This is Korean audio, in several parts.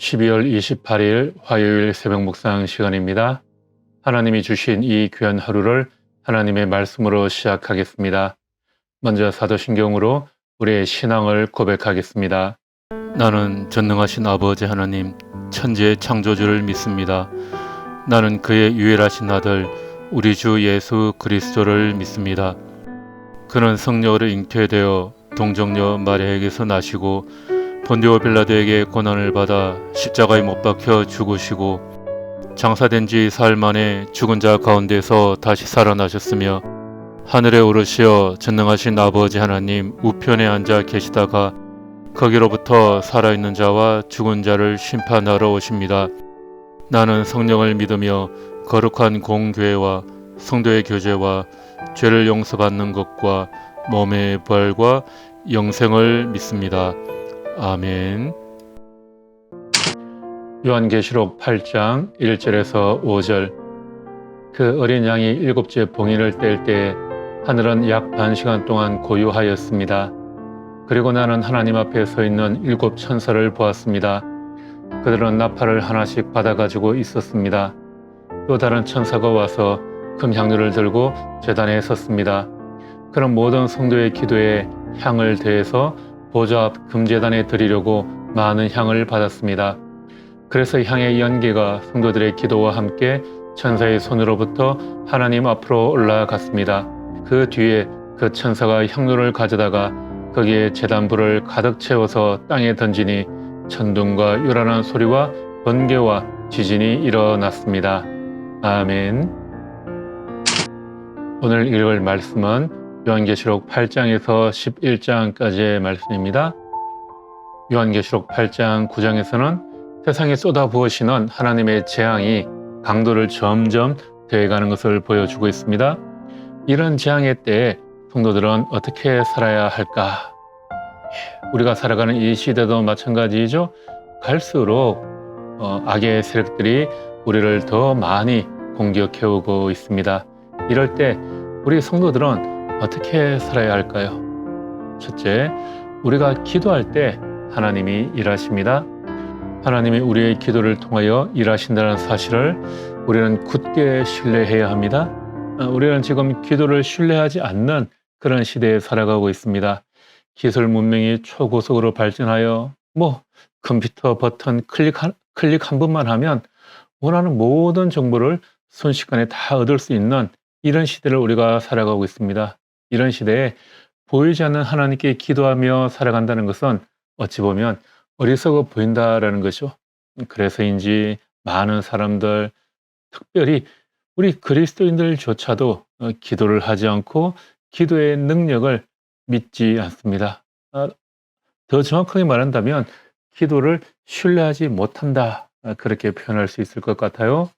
12월 28일 화요일 새벽 묵상 시간입니다. 하나님이 주신 이 귀한 하루를 하나님의 말씀으로 시작하겠습니다. 먼저 사도신경으로 우리의 신앙을 고백하겠습니다. 나는 전능하신 아버지 하나님, 천지의 창조주를 믿습니다. 나는 그의 유일하신 아들, 우리 주 예수 그리스도를 믿습니다. 그는 성령으로 잉태되어 동정녀 마리아에게서 나시고 본디오 빌라도에게 고난을 받아 십자가에 못 박혀 죽으시고 장사된 지 사흘 만에 죽은 자 가운데서 다시 살아나셨으며 하늘에 오르시어 전능하신 아버지 하나님 우편에 앉아 계시다가 거기로부터 살아있는 자와 죽은 자를 심판하러 오십니다. 나는 성령을 믿으며 거룩한 공교회와 성도의 교제와 죄를 용서받는 것과 몸의 부활과 영생을 믿습니다. 아멘. 요한계시록 8장 1절에서 5절. 그 어린 양이 7째 봉인을 뗄 때 하늘은 약 반 시간 동안 고요하였습니다. 그리고 나는 하나님 앞에 서 있는 7 천사를 보았습니다. 그들은 나팔을 하나씩 받아가지고 있었습니다. 또 다른 천사가 와서 금향유를 들고 제단에 섰습니다. 그런 모든 성도의 기도에 향을 더해서 보좌 앞 금제단에 드리려고 많은 향을 받았습니다. 그래서 향의 연기가 성도들의 기도와 함께 천사의 손으로부터 하나님 앞으로 올라갔습니다. 그 뒤에 그 천사가 향로를 가져다가 거기에 제단불을 가득 채워서 땅에 던지니 천둥과 요란한 소리와 번개와 지진이 일어났습니다. 아멘. 오늘 읽을 말씀은 요한계시록 8장에서 11장까지의 말씀입니다. 요한계시록 8장 9장에서는 세상에 쏟아부으시는 하나님의 재앙이 강도를 점점 더해가는 것을 보여주고 있습니다. 이런 재앙의 때에 성도들은 어떻게 살아야 할까? 우리가 살아가는 이 시대도 마찬가지죠. 갈수록 악의 세력들이 우리를 더 많이 공격해오고 있습니다. 이럴 때 우리 성도들은 어떻게 살아야 할까요? 첫째, 우리가 기도할 때 하나님이 일하십니다. 하나님이 우리의 기도를 통하여 일하신다는 사실을 우리는 굳게 신뢰해야 합니다. 우리는 지금 기도를 신뢰하지 않는 그런 시대에 살아가고 있습니다. 기술 문명이 초고속으로 발전하여 컴퓨터 버튼 클릭 한 번만 하면 원하는 모든 정보를 순식간에 다 얻을 수 있는 이런 시대를 우리가 살아가고 있습니다. 이런 시대에 보이지 않는 하나님께 기도하며 살아간다는 것은 어찌 보면 어리석어 보인다라는 것이죠. 그래서인지 많은 사람들, 특별히 우리 그리스도인들조차도 기도를 하지 않고 기도의 능력을 믿지 않습니다. 더 정확하게 말한다면 기도를 신뢰하지 못한다, 그렇게 표현할 수 있을 것 같아요.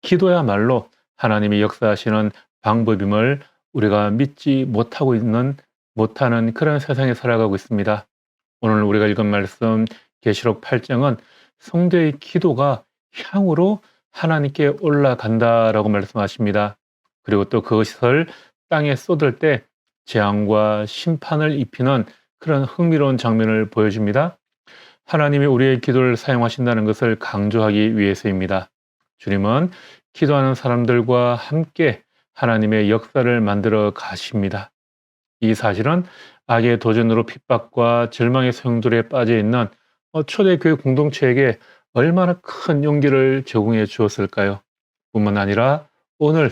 기도야말로 하나님이 역사하시는 방법임을 우리가 믿지 못하는 그런 세상에 살아가고 있습니다. 오늘 우리가 읽은 말씀 계시록 8장은 성도의 기도가 향으로 하나님께 올라간다라고 말씀하십니다. 그리고 또 그것을 땅에 쏟을 때 재앙과 심판을 입히는 그런 흥미로운 장면을 보여줍니다. 하나님이 우리의 기도를 사용하신다는 것을 강조하기 위해서입니다. 주님은 기도하는 사람들과 함께 하나님의 역사를 만들어 가십니다. 이 사실은 악의 도전으로 핍박과 절망의 소용돌이에 빠져 있는 초대교회 공동체에게 얼마나 큰 용기를 제공해 주었을까요? 뿐만 아니라 오늘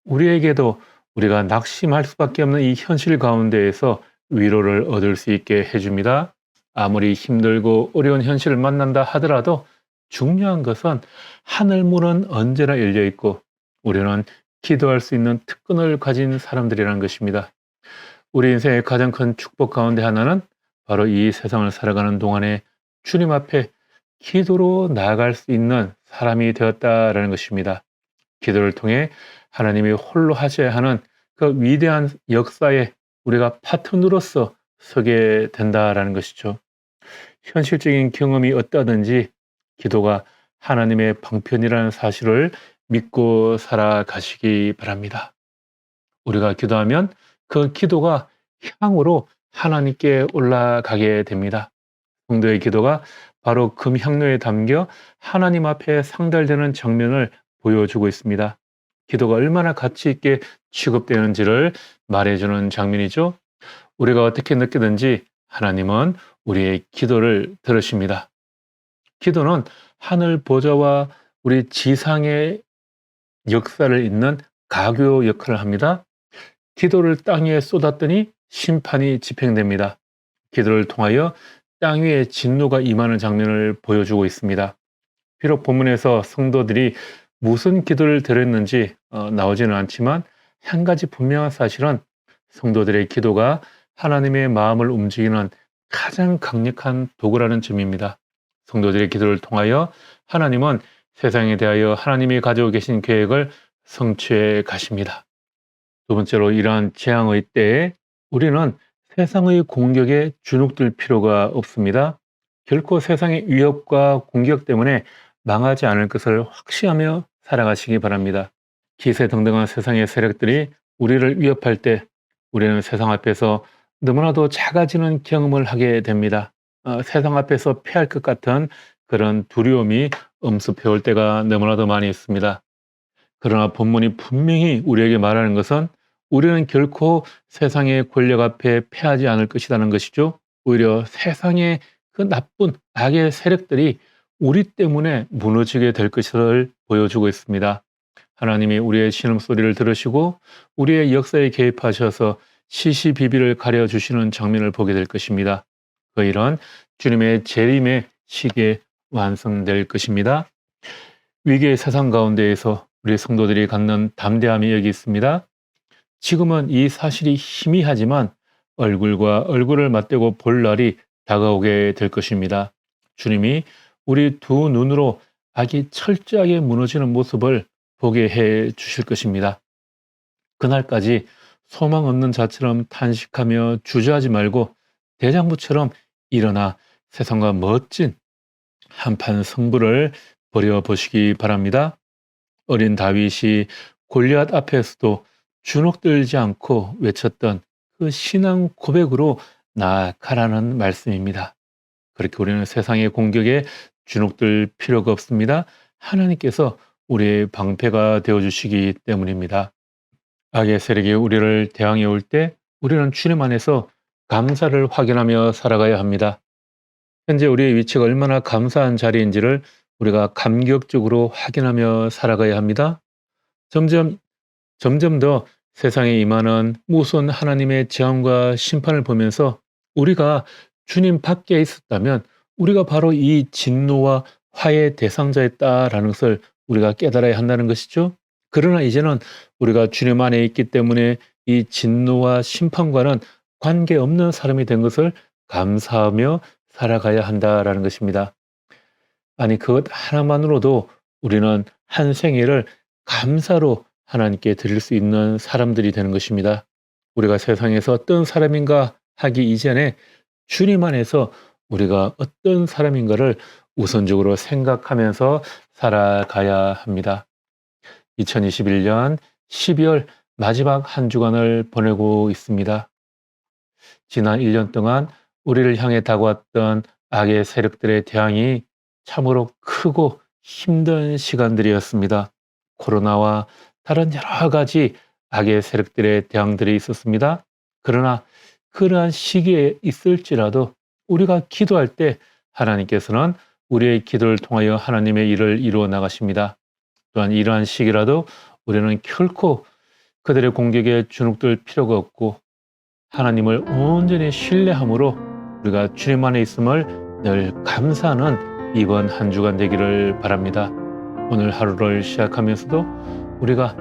우리에게도 우리가 낙심할 수밖에 없는 이 현실 가운데에서 위로를 얻을 수 있게 해줍니다. 아무리 힘들고 어려운 현실을 만난다 하더라도 중요한 것은 하늘문은 언제나 열려 있고 우리는 기도할 수 있는 특권을 가진 사람들이라는 것입니다. 우리 인생의 가장 큰 축복 가운데 하나는 바로 이 세상을 살아가는 동안에 주님 앞에 기도로 나아갈 수 있는 사람이 되었다라는 것입니다. 기도를 통해 하나님이 홀로 하셔야 하는 그 위대한 역사에 우리가 파트너로서 서게 된다라는 것이죠. 현실적인 경험이 어떠하든지 기도가 하나님의 방편이라는 사실을 믿고 살아가시기 바랍니다. 우리가 기도하면 그 기도가 향으로 하나님께 올라가게 됩니다. 성도의 기도가 바로 금향로에 담겨 하나님 앞에 상달되는 장면을 보여주고 있습니다. 기도가 얼마나 가치 있게 취급되는지를 말해주는 장면이죠. 우리가 어떻게 느끼든지 하나님은 우리의 기도를 들으십니다. 기도는 하늘 보좌와 우리 지상의 역사를 잇는 가교 역할을 합니다. 기도를 땅 위에 쏟았더니 심판이 집행됩니다. 기도를 통하여 땅 위에 진노가 임하는 장면을 보여주고 있습니다. 비록 본문에서 성도들이 무슨 기도를 드렸는지 나오지는 않지만 한 가지 분명한 사실은 성도들의 기도가 하나님의 마음을 움직이는 가장 강력한 도구라는 점입니다. 성도들의 기도를 통하여 하나님은 세상에 대하여 하나님이 가지고 계신 계획을 성취해 가십니다. 두 번째로, 이러한 재앙의 때에 우리는 세상의 공격에 주눅들 필요가 없습니다. 결코 세상의 위협과 공격 때문에 망하지 않을 것을 확신하며 살아가시기 바랍니다. 기세등등한 세상의 세력들이 우리를 위협할 때 우리는 세상 앞에서 너무나도 작아지는 경험을 하게 됩니다. 세상 앞에서 패할 것 같은 그런 두려움이 엄습해 올 때가 너무나도 많이 있습니다. 그러나 본문이 분명히 우리에게 말하는 것은 우리는 결코 세상의 권력 앞에 패하지 않을 것이라는 것이죠. 오히려 세상의 그 나쁜 악의 세력들이 우리 때문에 무너지게 될 것을 보여주고 있습니다. 하나님이 우리의 신음소리를 들으시고 우리의 역사에 개입하셔서 시시비비를 가려주시는 장면을 보게 될 것입니다. 그 일은 주님의 재림의 시기에 완성될 것입니다. 위기의 세상 가운데에서 우리 성도들이 갖는 담대함이 여기 있습니다. 지금은 이 사실이 희미하지만 얼굴과 얼굴을 맞대고 볼 날이 다가오게 될 것입니다. 주님이 우리 두 눈으로 악이 철저하게 무너지는 모습을 보게 해 주실 것입니다. 그날까지 소망 없는 자처럼 탄식하며 주저하지 말고 대장부처럼 일어나 세상과 멋진 한판 승부를 벌여보시기 바랍니다. 어린 다윗이 골리앗 앞에서도 주눅들지 않고 외쳤던 그 신앙 고백으로 나아가라는 말씀입니다. 그렇게 우리는 세상의 공격에 주눅들 필요가 없습니다. 하나님께서 우리의 방패가 되어주시기 때문입니다. 악의 세력이 우리를 대항해 올 때 우리는 주님 안에서 감사를 확인하며 살아가야 합니다. 현재 우리의 위치가 얼마나 감사한 자리인지를 우리가 감격적으로 확인하며 살아가야 합니다. 점점 더 세상에 임하는 무서운 하나님의 재앙과 심판을 보면서 우리가 주님 밖에 있었다면 우리가 바로 이 진노와 화의 대상자였다라는 것을 우리가 깨달아야 한다는 것이죠. 그러나 이제는 우리가 주님 안에 있기 때문에 이 진노와 심판과는 관계없는 사람이 된 것을 감사하며 살아가야 한다라는 것입니다. 아니, 그것 하나만으로도 우리는 한 생애를 감사로 하나님께 드릴 수 있는 사람들이 되는 것입니다. 우리가 세상에서 어떤 사람인가 하기 이전에 주님 안에서 우리가 어떤 사람인가를 우선적으로 생각하면서 살아가야 합니다. 2021년 12월 마지막 한 주간을 보내고 있습니다. 지난 1년 동안 우리를 향해 다가왔던 악의 세력들의 대항이 참으로 크고 힘든 시간들이었습니다. 코로나와 다른 여러 가지 악의 세력들의 대항들이 있었습니다. 그러나 그러한 시기에 있을지라도 우리가 기도할 때 하나님께서는 우리의 기도를 통하여 하나님의 일을 이루어 나가십니다. 또한 이러한 시기라도 우리는 결코 그들의 공격에 주눅들 필요가 없고 하나님을 온전히 신뢰함으로 우리가 주님 안에 있음을 늘 감사하는 이번 한 주간 되기를 바랍니다. 오늘 하루를 시작하면서도 우리가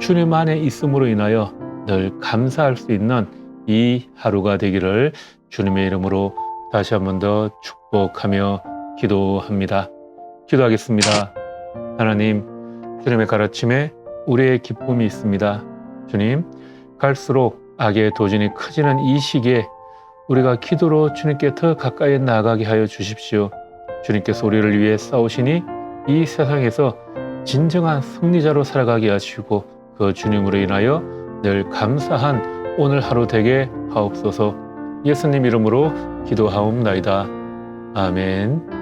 주님 안에 있음으로 인하여 늘 감사할 수 있는 이 하루가 되기를 주님의 이름으로 다시 한 번 더 축복하며 기도합니다. 기도하겠습니다. 하나님, 주님의 가르침에 우리의 기쁨이 있습니다. 주님, 갈수록 악의 도전이 커지는 이 시기에 우리가 기도로 주님께 더 가까이 나아가게 하여 주십시오. 주님께서 우리를 위해 싸우시니 이 세상에서 진정한 승리자로 살아가게 하시고 그 주님으로 인하여 늘 감사한 오늘 하루 되게 하옵소서. 예수님 이름으로 기도하옵나이다. 아멘.